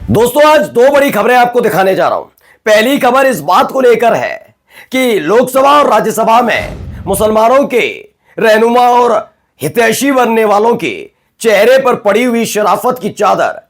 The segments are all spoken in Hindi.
दोस्तों, आज दो बड़ी खबरें आपको दिखाने जा रहा हूं। पहली खबर इस बात को लेकर है कि लोकसभा और राज्यसभा में मुसलमानों के रहनुमा और हितैषी बनने वालों के चेहरे पर पड़ी हुई शराफत की चादर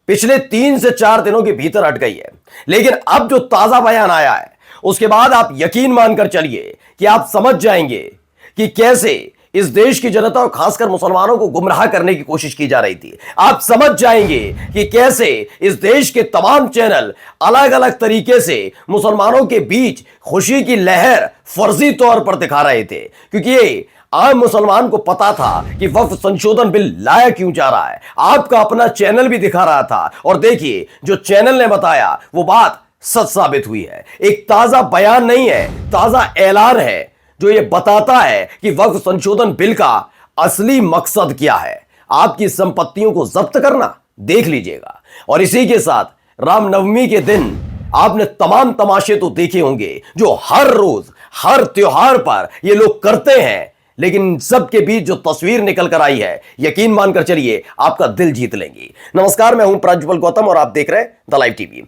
पिछले 3 से 4 दिनों के भीतर हट गई है। लेकिन अब जो ताजा बयान आया है उसके बाद आप यकीन मानकर चलिए कि आप समझ जाएंगे कि कैसे इस देश की जनता और खासकर मुसलमानों को गुमराह करने की कोशिश की जा रही थी। आप समझ जाएंगे कि कैसे इस देश के तमाम चैनल अलग अलग तरीके से मुसलमानों के बीच खुशी की लहर फर्जी तौर पर दिखा रहे थे, क्योंकि ये आम मुसलमान को पता था कि वक्फ संशोधन बिल लाया क्यों जा रहा है। आपका अपना चैनल भी दिखा रहा था और देखिए, जो चैनल ने बताया वो बात सच साबित हुई है। एक ताजा बयान नहीं है, ताजा ऐलान है जो ये बताता है कि वक्फ संशोधन बिल का असली मकसद क्या है। आपकी संपत्तियों को जब्त करना, देख लीजिएगा। और इसी के साथ रामनवमी के दिन आपने तमाम तमाशे तो देखे होंगे जो हर रोज हर त्योहार पर ये लोग करते हैं, लेकिन सबके बीच जो तस्वीर निकल कर आई है, यकीन मानकर चलिए आपका दिल जीत लेंगी। नमस्कार, मैं हूं प्रज्वल गौतम और आप देख रहे हैं the live TV.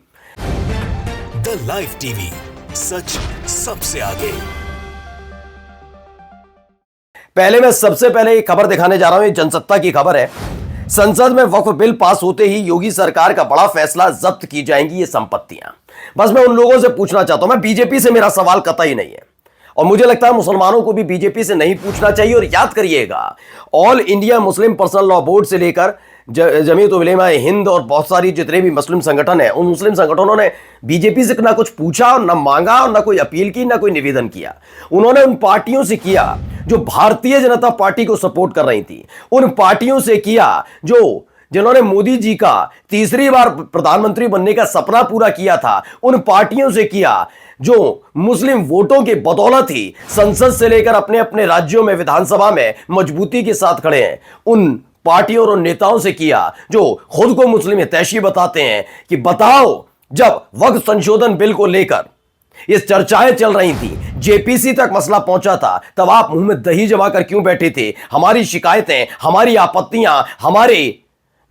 The live TV, सच सबसे आगे। पहले मैं सबसे पहले एक खबर दिखाने जा रहा हूं, ये जनसत्ता की खबर है। संसद में वक्फ बिल पास होते ही योगी सरकार का बड़ा फैसला, जब्त की जाएंगी ये संपत्तियां। बस मैं उन लोगों से पूछना चाहता हूं, मैं बीजेपी से मेरा सवाल कतई नहीं है और मुझे लगता है मुसलमानों को भी बीजेपी से नहीं पूछना चाहिए। और याद करिएगा, all India Muslim personal law board से लेकर जमीयत उलमा हिंद और बहुत सारी जितने भी मुस्लिम संगठन है, उन मुस्लिम संगठनों ने बीजेपी से ना कुछ पूछा और ना मांगा और ना कोई अपील की, ना कोई निवेदन किया। उन्होंने उन पार्टियों से किया जो भारतीय जनता पार्टी को सपोर्ट कर रही थी, उन पार्टियों से किया जिन्होंने मोदी जी का तीसरी बार प्रधानमंत्री बनने का सपना पूरा किया था, उन पार्टियों से किया जो मुस्लिम वोटों के बदौलत ही संसद से लेकर अपने अपने राज्यों में विधानसभा में मजबूती के साथ खड़े हैं, उन पार्टियों और नेताओं से किया जो खुद को मुस्लिम हितैषी बताते हैं कि बताओ, जब वक्फ संशोधन बिल को लेकर ये चर्चाएं चल रही थी, जेपीसी तक मसला पहुंचा था, तब आप मुंह में दही जमाकर क्यों बैठे थे? हमारी शिकायतें, हमारी आपत्तियां, हमारे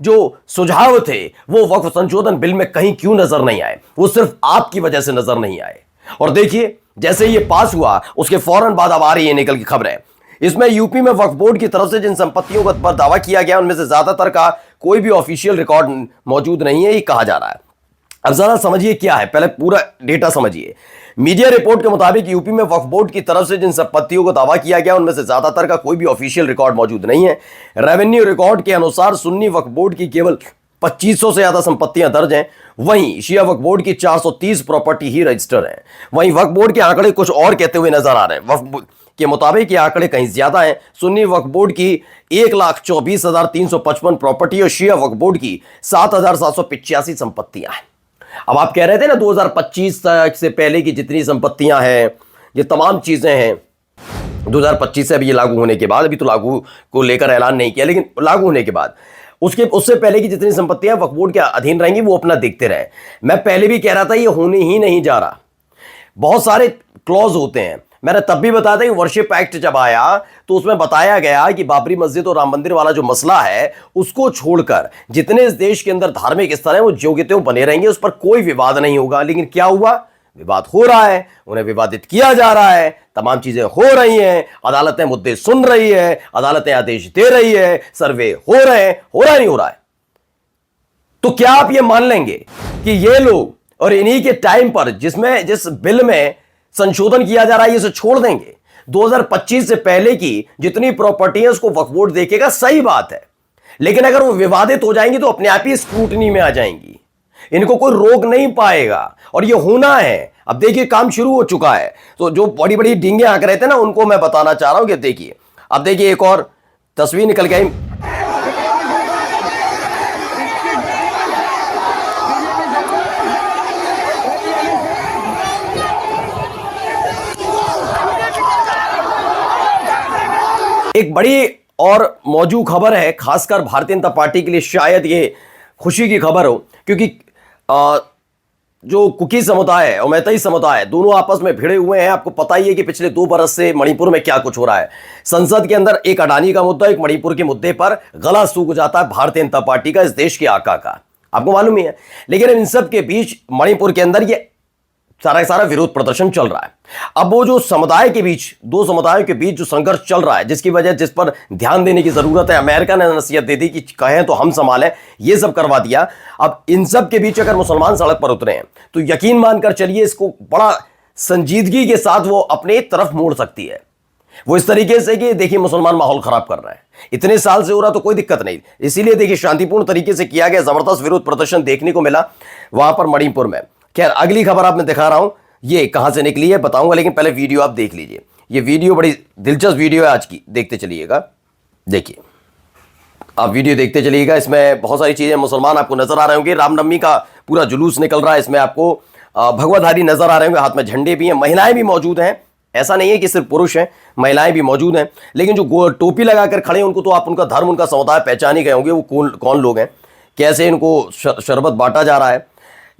जो सुझाव थे वो वक्फ संशोधन बिल में कहीं क्यों नजर नहीं आए? वो सिर्फ आपकी वजह से नजर नहीं आए। और देखिए, जैसे ये पास हुआ उसके फौरन बाद अब आ रही है निकल की खबरें। इसमें यूपी में वक्फ बोर्ड की तरफ से जिन संपत्तियों पर दावा किया गया उनमें से ज्यादातर का कोई भी ऑफिशियल रिकॉर्ड मौजूद नहीं है, ये कहा जा रहा है। अब जरा समझिए क्या है, पहले पूरा डेटा समझिए। मीडिया रिपोर्ट के मुताबिक यूपी में वक्फ बोर्ड की तरफ से जिन संपत्तियों को दावा किया गया उनमें से ज्यादातर का कोई भी ऑफिशियल रिकॉर्ड मौजूद नहीं है। रेवेन्यू रिकॉर्ड के अनुसार सुन्नी वक्फ बोर्ड की केवल 2500 से ज्यादा संपत्तियां दर्ज हैं, वहीं शिया वक्फ बोर्ड की 430 प्रॉपर्टी ही रजिस्टर हैं। वहीं वक्फ बोर्ड के आंकड़े कुछ और कहते हुए नजर आ रहे हैं। वक्फ के मुताबिक ये आंकड़े कहीं ज्यादा हैं। सुन्नी वक्फ बोर्ड की 1,24,355 प्रॉपर्टी और शिया वक्फ बोर्ड की 7,785 संपत्तियां हैं। अब आप कह रहे थे ना 2025 तक से पहले की जितनी संपत्तियां हैं, ये तमाम चीजें हैं 2025 से अभी ये लागू होने के बाद, अभी तो लागू को लेकर ऐलान नहीं किया, लेकिन लागू होने के बाद उससे पहले की जितनी संपत्तियां वक्फ बोर्ड के अधीन रहेंगी वो अपना देखते रहे। मैं पहले भी कह रहा था ये होने ही नहीं जा रहा। बहुत सारे क्लॉज होते हैं। मैंने तब भी बताया था कि वर्शिप एक्ट जब आया तो उसमें बताया गया कि बाबरी मस्जिद और राम मंदिर वाला जो मसला है उसको छोड़कर जितने इस देश के अंदर धार्मिक स्थल हैं वो ज्यों के त्यों बने रहेंगे, उस पर कोई विवाद नहीं होगा। लेकिन क्या हुआ? विवाद हो रहा है, उन्हें विवादित किया जा रहा है, तमाम चीजें हो रही हैं, अदालतें मुद्दे सुन रही है, अदालतें आदेश दे रही है, सर्वे हो रहे हैं, हो रहा नहीं हो रहा है। तो क्या आप ये मान लेंगे कि ये लोग और इन्हीं के टाइम पर जिस बिल में संशोधन किया जा रहा है इसे छोड़ देंगे? 2025 से पहले की जितनी प्रॉपर्टी है उसको वक्फ बोर्ड देखेगा, सही बात है, लेकिन अगर वो विवादित हो जाएंगी तो अपने आप ही स्क्रूटनी में आ जाएंगी, इनको कोई रोक नहीं पाएगा और ये होना है। अब देखिए, काम शुरू हो चुका है। तो जो बड़ी बड़ी डींगे आंक रहे थे ना, उनको मैं बताना चाह रहा हूं कि देखिए, अब देखिए एक और तस्वीर निकल के आई। एक बड़ी और मौजूद खबर है, खासकर भारतीय जनता पार्टी के लिए शायद ये खुशी की खबर हो, क्योंकि जो कुकी समुदाय है और मैतेई समुदाय दोनों आपस में भिड़े हुए हैं। आपको पता ही है कि पिछले 2 बरस से मणिपुर में क्या कुछ हो रहा है। संसद के अंदर एक अडानी का मुद्दा, एक मणिपुर के मुद्दे पर गला सूख जाता है भारतीय जनता पार्टी का, इस देश के आका का। आपको मालूम ही है। लेकिन इन सब के बीच मणिपुर के अंदर ये सारा का सारा विरोध प्रदर्शन चल रहा है। अब वो जो समुदाय के बीच, दो समुदायों के बीच जो संघर्ष चल रहा है, जिसकी वजह, जिस पर ध्यान देने की जरूरत है, अमेरिका ने नसीहत दे दी कि कहें तो हम संभालें, ये सब करवा दिया। अब इन सब के बीच अगर मुसलमान सड़क पर उतरे हैं तो यकीन मानकर चलिए इसको बड़ा संजीदगी के साथ वो अपने तरफ मोड़ सकती है। वो इस तरीके से कि देखिए मुसलमान माहौल खराब कर रहे हैं, इतने साल से हो रहा तो कोई दिक्कत नहीं, इसीलिए देखिए शांतिपूर्ण तरीके से किया गया, जबरदस्त विरोध प्रदर्शन देखने को मिला वहां पर मणिपुर में। खैर अगली खबर आप मैं दिखा रहा हूं, ये कहां से निकली है बताऊंगा, लेकिन पहले वीडियो आप देख लीजिए। ये वीडियो बड़ी दिलचस्प वीडियो है आज की, देखते चलिएगा। देखिए आप वीडियो देखते चलिएगा, इसमें बहुत सारी चीजें मुसलमान आपको नजर आ रहे होंगे, रामनवमी का पूरा जुलूस निकल रहा है, इसमें आपको भगवाधारी नजर आ रहे होंगे, हाथ में झंडे भी हैं, महिलाएं भी मौजूद हैं, ऐसा नहीं है कि सिर्फ पुरुष हैं, महिलाएं भी मौजूद हैं। लेकिन जो टोपी लगाकर खड़े हैं उनको तो आप उनका धर्म, उनका समुदाय पहचान ही गए होंगे, वो कौन लोग हैं, कैसे इनको शरबत बांटा जा रहा है।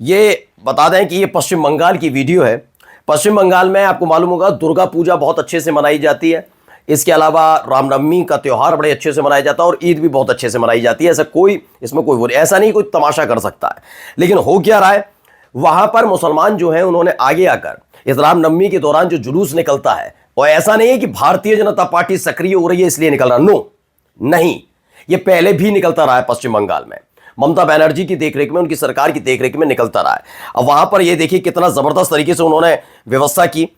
ये बता दें कि ये पश्चिम बंगाल की वीडियो है। पश्चिम बंगाल में आपको मालूम होगा दुर्गा पूजा बहुत अच्छे से मनाई जाती है, इसके अलावा रामनवमी का त्यौहार बड़े अच्छे से मनाया जाता है और ईद भी बहुत अच्छे से मनाई जाती है। ऐसा कोई इसमें कोई ऐसा नहीं कोई तमाशा कर सकता है। लेकिन हो क्या रहा है, वहां पर मुसलमान जो हैं उन्होंने आगे आकर इस रामनवमी के दौरान जो जुलूस निकलता है, और ऐसा नहीं है कि भारतीय जनता पार्टी सक्रिय हो रही है इसलिए निकल रहा, नो नहीं, ये पहले भी निकलता रहा है पश्चिम बंगाल में, ममता बनर्जी की देखरेख में, उनकी सरकार की देखरेख में निकलता रहा है। अब वहां पर ये देखिए कितना जबरदस्त तरीके से उन्होंने व्यवस्था की।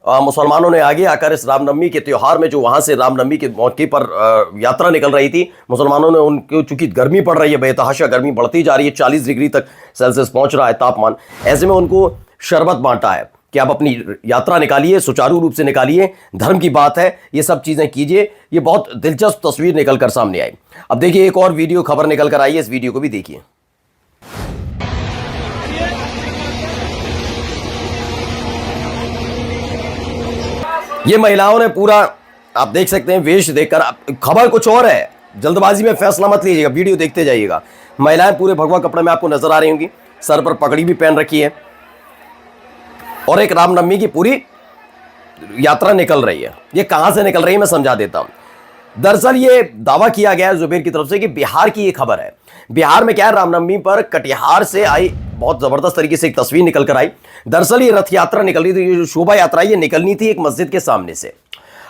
मुसलमानों ने आगे आकर इस रामनवमी के त्यौहार में, जो वहां से रामनवमी के मौके पर यात्रा निकल रही थी, मुसलमानों ने उनको, चूंकि गर्मी पड़ रही है, बेतहाशा गर्मी बढ़ती जा रही है, 40 डिग्री तक सेल्सियस पहुंच रहा है तापमान, ऐसे में उनको शरबत बांटा है कि आप अपनी यात्रा निकालिए, सुचारू रूप से निकालिए, धर्म की बात है, ये सब चीजें कीजिए। ये बहुत दिलचस्प तस्वीर निकलकर सामने आई। अब देखिए एक और वीडियो खबर निकल कर आई है, इस वीडियो को भी देखिए। ये महिलाओं ने पूरा, आप देख सकते हैं वेश देखकर, खबर कुछ और है, जल्दबाजी में फैसला मत लीजिएगा, वीडियो देखते जाइएगा। महिलाएं पूरे भगवा कपड़े में आपको नजर आ रही होंगी, सर पर पगड़ी भी पहन रखी है और एक रामनवमी की पूरी यात्रा निकल रही है। ये कहां से निकल रही है मैं समझा देता हूं। दरअसल ये दावा किया गया है जुबेर की तरफ से कि बिहार की ये खबर है। बिहार में क्या है, रामनवमी पर कटिहार से आई बहुत जबरदस्त तरीके से एक तस्वीर निकल कर आई। दरअसल ये रथ यात्रा निकल रही थी, ये जो शोभा यात्रा ये निकलनी थी एक मस्जिद के सामने से।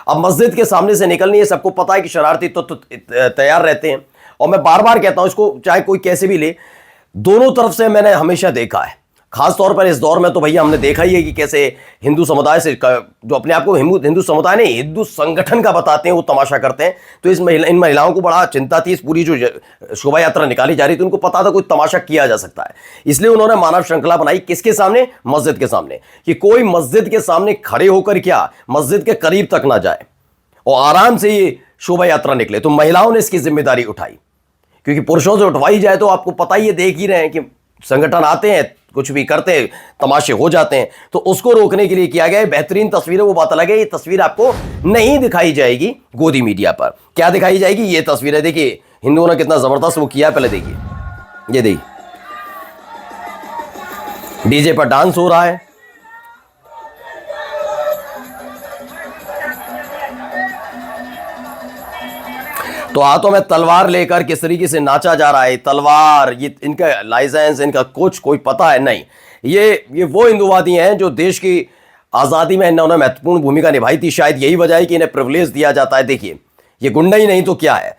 अब मस्जिद के सामने से निकलनी है, सबको पता है कि शरारती तो तैयार रहते हैं, और मैं बार बार कहता हूं इसको, चाहे कोई कैसे भी ले, दोनों तरफ से मैंने हमेशा देखा है। खास तौर पर इस दौर में तो भैया हमने देखा ही है कि कैसे हिंदू समुदाय से, जो अपने आप को हिंदू समुदाय नहीं हिंदू संगठन का बताते हैं, वो तमाशा करते हैं। तो इन महिलाओं को बड़ा चिंता थी, इस पूरी जो शोभा यात्रा निकाली जा रही थी, उनको पता था कोई तमाशा किया जा सकता है, इसलिए उन्होंने मानव श्रृंखला बनाई। किसके सामने? मस्जिद के सामने, कि कोई मस्जिद के सामने खड़े होकर क्या मस्जिद के करीब तक ना जाए और आराम से ये शोभा यात्रा निकले। तो महिलाओं ने इसकी जिम्मेदारी उठाई, क्योंकि पुरुषों से उठवाई जाए तो आपको पता ही है, देख ही रहे हैं कि संगठन आते हैं, कुछ भी करते हैं, तमाशे हो जाते हैं। तो उसको रोकने के लिए किया गया बेहतरीन तस्वीरें। वो बात अलग है, ये तस्वीर आपको नहीं दिखाई जाएगी गोदी मीडिया पर। क्या दिखाई जाएगी? ये तस्वीर है, देखिए हिंदुओं ने कितना जबरदस्त वो किया है। पहले देखिए, ये देखिए डीजे पर डांस हो रहा है, तो हाथों में तलवार लेकर किस तरीके से नाचा जा रहा है। तलवार, ये इनका लाइसेंस, इनका कुछ कोई पता है नहीं। ये वो हिंदुवादी हैं जो देश की आज़ादी में इन्होंने महत्वपूर्ण भूमिका निभाई थी। शायद यही वजह है कि इन्हें प्रिविलेज दिया जाता है। देखिए ये गुंडा ही नहीं तो क्या है।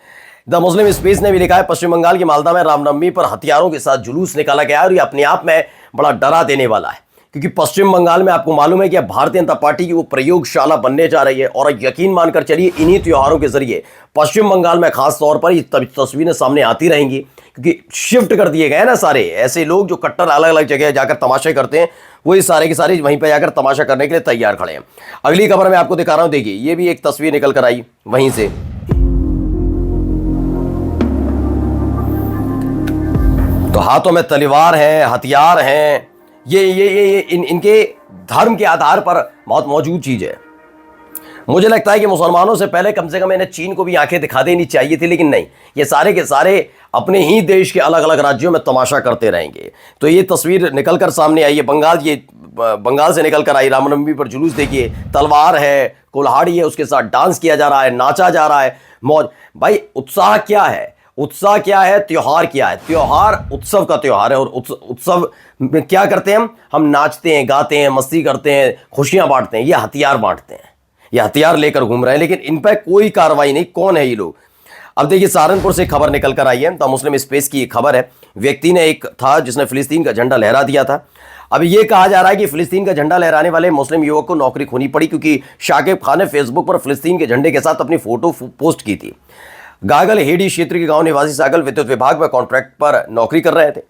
द मुस्लिम स्पेस ने भी लिखा है, पश्चिम बंगाल की मालदा में रामनवमी पर हथियारों के साथ जुलूस निकाला गया और ये अपने आप में बड़ा डरा देने वाला है, क्योंकि पश्चिम बंगाल में आपको मालूम है कि अब भारतीय जनता पार्टी की वो प्रयोगशाला बनने जा रही है। और यकीन मानकर चलिए इन्हीं त्योहारों के जरिए पश्चिम बंगाल में खास तौर पर ये तस्वीरें सामने आती रहेंगी, क्योंकि शिफ्ट कर दिए गए हैं ना सारे ऐसे लोग जो कट्टर अलग अलग जगह जाकर तमाशे करते हैं, वही सारे के सारे वहीं पर जाकर तमाशा करने के लिए तैयार खड़े हैं। अगली खबर मैं आपको दिखा रहा हूं, देखिए ये भी एक तस्वीर निकल कर आई वहीं से। तो हाथों में तलवार है, हथियार हैं, ये इनके धर्म के आधार पर बहुत मौजूद चीज है। मुझे लगता है कि मुसलमानों से पहले कम से कम इन्हें चीन को भी आंखें दिखा देनी चाहिए थी, लेकिन नहीं, ये सारे के सारे अपने ही देश के अलग अलग राज्यों में तमाशा करते रहेंगे। तो ये तस्वीर निकल कर सामने आई है, बंगाल से निकल कर आई। रामनवमी पर जुलूस देखिए, तलवार है, कुल्हाड़ी है, उसके साथ डांस किया जा रहा है, नाचा जा रहा है, मौज। भाई उत्साह क्या है, उत्साह क्या है, त्योहार क्या है। त्योहार उत्सव का त्योहार है और उत्सव में क्या करते हैं हम नाचते हैं, गाते हैं, मस्ती करते हैं, खुशियां बांटते हैं। ये हथियार बांटते हैं, ये हथियार लेकर घूम रहे हैं, लेकिन इन पर कोई कार्रवाई नहीं। कौन है ये लोग? अब देखिए, सहारनपुर से खबर निकल कर आई है, तो मुस्लिम स्पेस की खबर है। व्यक्ति ने एक था जिसने फिलिस्तीन का झंडा लहरा दिया था। अब ये कहा जा रहा है कि फिलिस्तीन का झंडा लहराने वाले मुस्लिम युवक को नौकरी खोनी पड़ी, क्योंकि शाकिब खान ने फेसबुक पर फिलिस्तीन के झंडे के साथ अपनी फोटो पोस्ट की थी। गागल हेडी क्षेत्र के गांव निवासी सागल विद्युत विभाग में कॉन्ट्रैक्ट पर नौकरी कर रहे थे।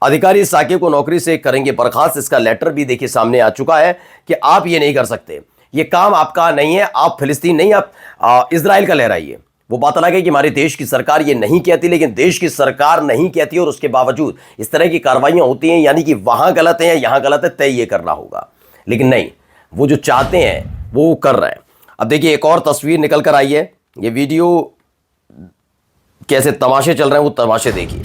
अधिकारी साकिब को नौकरी से करेंगे बर्खास्त। इसका लेटर भी देखिए सामने आ चुका है कि आप ये नहीं कर सकते, ये काम आपका नहीं है, आप फिलिस्तीन नहीं, आप इजराइल का लहराइए। वो बात अलग है कि हमारे देश की सरकार ये नहीं कहती, लेकिन देश की सरकार नहीं कहती और उसके बावजूद इस तरह की कार्रवाइयां होती हैं, यानी कि वहां गलत है या यहां गलत है, तय ये करना होगा। लेकिन नहीं, वो जो चाहते हैं वो कर रहे हैं। अब देखिए, एक और तस्वीर निकल कर आई है। ये वीडियो कैसे तमाशे चल रहे हैं वो तमाशे देखिए।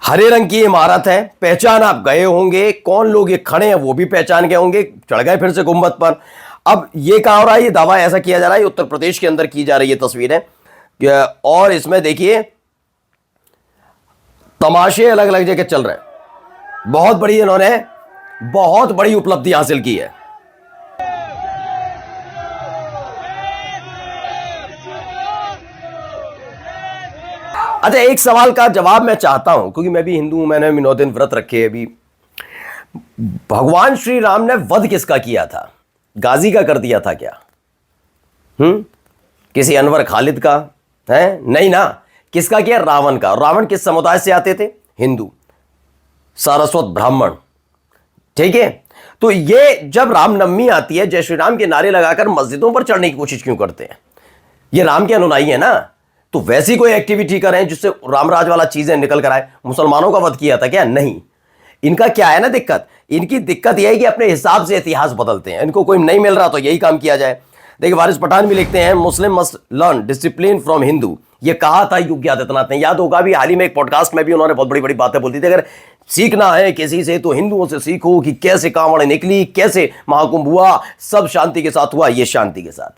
हरे रंग की इमारत है, पहचान आप गए होंगे, कौन लोग ये खड़े हैं वो भी पहचान गए होंगे। चढ़ गए फिर से गुंबद पर। अब ये कहा हो रहा है, ये दावा ऐसा किया जा रहा है, उत्तर प्रदेश के अंदर की जा रही है तस्वीरें, और इसमें देखिए तमाशे अलग अलग जगह चल रहे हैं। बहुत बड़ी इन्होंने बहुत बड़ी उपलब्धि हासिल की है। अच्छा, एक सवाल का जवाब मैं चाहता हूं, क्योंकि मैं भी हिंदू हूं, मैंने भी 9 दिन व्रत रखे। अभी भगवान श्री राम ने वध किसका किया था? गाजी का कर दिया था क्या? किसी अनवर खालिद का है? नहीं ना। किसका किया? रावण का। रावण किस समुदाय से आते थे? हिंदू, सारस्वत ब्राह्मण। ठीक है, तो ये जब रामनवमी आती है, जय श्री राम के नारे लगाकर मस्जिदों पर चढ़ने की कोशिश क्यों करते हैं? ये राम के अनुयायी है ना, तो वैसी कोई एक्टिविटी करें जिससे रामराज वाला चीजें निकल कर आए। मुसलमानों का वध किया था क्या? नहीं। इनका क्या है ना दिक्कत, इनकी दिक्कत यह है कि अपने हिसाब से इतिहास बदलते हैं। इनको कोई नहीं मिल रहा तो यही काम किया जाए। देखिए, वारिस पठान भी लिखते हैं, Muslim must learn discipline from Hindu. ये कहा था योगी आदित्यनाथ ने, याद होगा। भी हाल ही में एक पॉडकास्ट में भी उन्होंने बहुत बड़ी बड़ी बातें बोलती थी, अगर सीखना है किसी से तो हिंदुओं से सीखो कि कैसे कांवड़ निकली, कैसे महाकुंभ हुआ, सब शांति के साथ हुआ। ये शांति के साथ,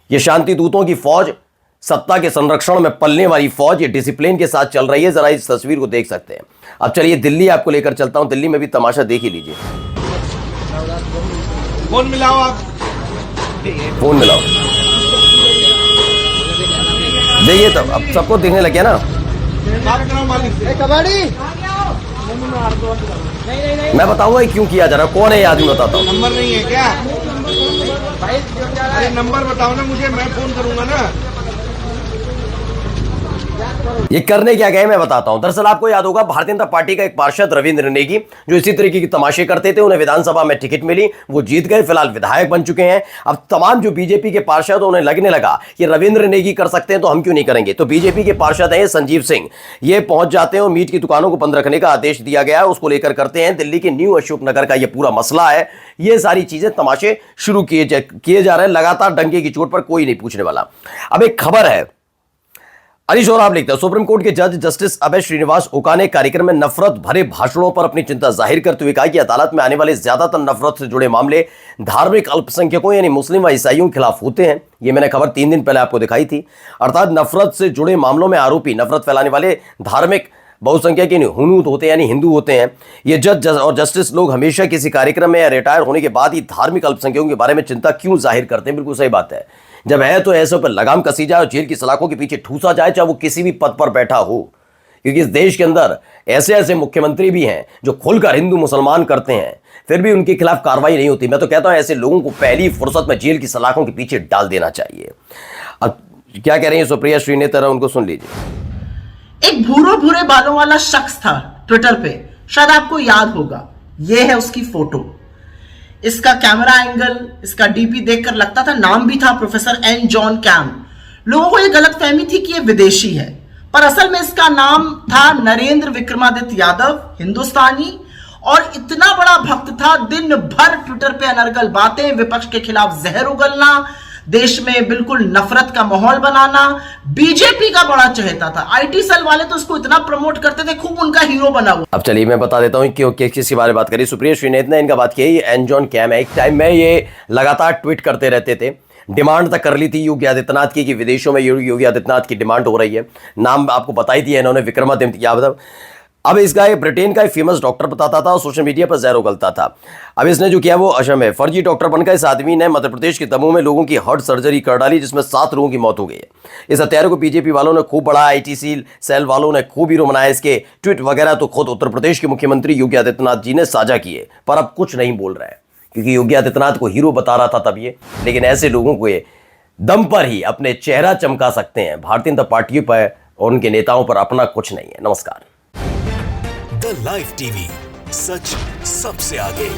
ये शांति दूतों की फौज, सत्ता के संरक्षण में पलने वाली फौज, ये डिसिप्लिन के साथ चल रही है। जरा इस तस्वीर को देख सकते हैं। अब चलिए दिल्ली आपको लेकर चलता हूं। दिल्ली में भी तमाशा देख ही लीजिए। फोन मिलाओ आप, फोन मिलाओ। देखिए, तब अब सबको दिखने लगे ना। बात कराओ मालिक से। कबाड़ी मैं बताऊंगा क्यों किया जा रहा है, कौन है ये आदमी, बताता हूं। नंबर नहीं है क्या? अरे नंबर बताओ ना मुझे, मैं फोन करूंगा ना। ये करने क्या गए मैं बताता हूं। दरअसल आपको याद होगा, भारतीय जनता पार्टी का एक पार्षद रविंद्र नेगी, जो इसी तरीके की तमाशे करते थे, उन्हें विधानसभा में टिकट मिली, वो जीत गए, फिलहाल विधायक बन चुके हैं। अब तमाम जो बीजेपी के पार्षद, उन्हें लगने लगा कि रविंद्र नेगी कर सकते हैं तो हम क्यों नहीं करेंगे। तो बीजेपी के पार्षद हैं संजीव सिंह, ये पहुंच जाते हैं और मीट की दुकानों को बंद रखने का आदेश दिया गया है, उसको लेकर करते हैं। दिल्ली के न्यू अशोक नगर का ये पूरा मसला है। ये सारी चीजें, तमाशे शुरू किए जा रहे हैं लगातार, डंके की चोट पर कोई नहीं पूछने वाला। अब एक खबर है, अलीश और आप लिखते हैं, सुप्रीम कोर्ट के जज जस्टिस अभय श्रीनिवास ओका ने कार्यक्रम में नफरत भरे भाषणों पर अपनी चिंता जाहिर करते हुए कहा कि अदालत में आने वाले ज्यादातर नफरत से जुड़े मामले धार्मिक अल्पसंख्यकों यानी मुस्लिम व ईसाइयों के खिलाफ होते हैं। ये मैंने खबर 3 दिन पहले आपको दिखाई थी। अर्थात नफरत से जुड़े मामलों में आरोपी नफरत फैलाने वाले धार्मिक बहुसंख्यक हुनूत होते हैं, यानी हिंदू होते हैं। ये जज और जस्टिस लोग हमेशा किसी कार्यक्रम में या रिटायर होने के बाद ही धार्मिक अल्पसंख्यकों के बारे में चिंता क्यों जाहिर करते हैं? बिल्कुल सही बात है। जब है तो ऐसे पर लगाम कसी जाए और जेल की सलाखों के पीछे ठूसा जाए, चाहे वो किसी भी पद पर बैठा हो। क्योंकि इस देश के अंदर ऐसे ऐसे मुख्यमंत्री भी हैं जो खुलकर हिंदू मुसलमान करते हैं, फिर भी उनके खिलाफ कार्रवाई नहीं होती। मैं तो कहता हूं ऐसे लोगों को पहली फुर्सत में जेल की सलाखों के पीछे डाल देना चाहिए। अब क्या कह रही है सुप्रिया श्रीनेतर, उनको सुन लीजिए। एक भूरे बालों वाला शख्स था ट्विटर पे, शायद आपको याद होगा। ये है उसकी फोटो, इसका कैमरा एंगल, इसका डीपी देखकर लगता था, नाम भी था प्रोफेसर एन जॉन कैम। लोगों को यह गलतफहमी थी कि यह विदेशी है, पर असल में इसका नाम था नरेंद्र विक्रमादित्य यादव, हिंदुस्तानी। और इतना बड़ा भक्त था, दिन भर ट्विटर पे अनर्गल बातें, विपक्ष के खिलाफ जहर उगलना, देश में बिल्कुल नफरत का माहौल बनाना। बीजेपी का बड़ा चहेता था। आईटी सेल वाले तो इसको इतना प्रमोट करते थे, खूब उनका हीरो बना हुआ। अब चलिए मैं बता देता हूं क्यों किसके बारे में बात करी। सुप्रिया श्रीनेत ने इनका बात की, एन जॉन कैम है। एक टाइम में ये लगातार ट्वीट करते रहते थे, डिमांड तक कर ली थी योगी आदित्यनाथ की कि विदेशों में योगी आदित्यनाथ की डिमांड हो रही है। नाम आपको बता ही दिया इन्होंने, विक्रमादित्य यादव। अब इसका एक ब्रिटेन का एक फेमस डॉक्टर बताता था और सोशल मीडिया पर जहर उगलता था। अब इसने जो किया वो अशम है। फर्जी डॉक्टर बनकर इस आदमी ने मध्य प्रदेश के दमोह में लोगों की हार्ट सर्जरी कर डाली, जिसमें 7 लोगों की मौत हो गई है। इस हत्यारे को बीजेपी वालों ने खूब बढ़ाया, आईटीसी सेल वालों ने खूब हीरो बनाया। इसके ट्वीट वगैरह तो खुद उत्तर प्रदेश के मुख्यमंत्री योगी आदित्यनाथ जी ने साझा किए, पर अब कुछ नहीं बोल रहे हैं क्योंकि योगी आदित्यनाथ को हीरो बता रहा था तब ये। लेकिन ऐसे लोगों को ये दम पर ही अपने चेहरा चमका सकते हैं। भारतीय जनता पार्टी पर और उनके नेताओं पर अपना कुछ नहीं है। नमस्कार। द लाइव टीवी, सच सबसे आगे।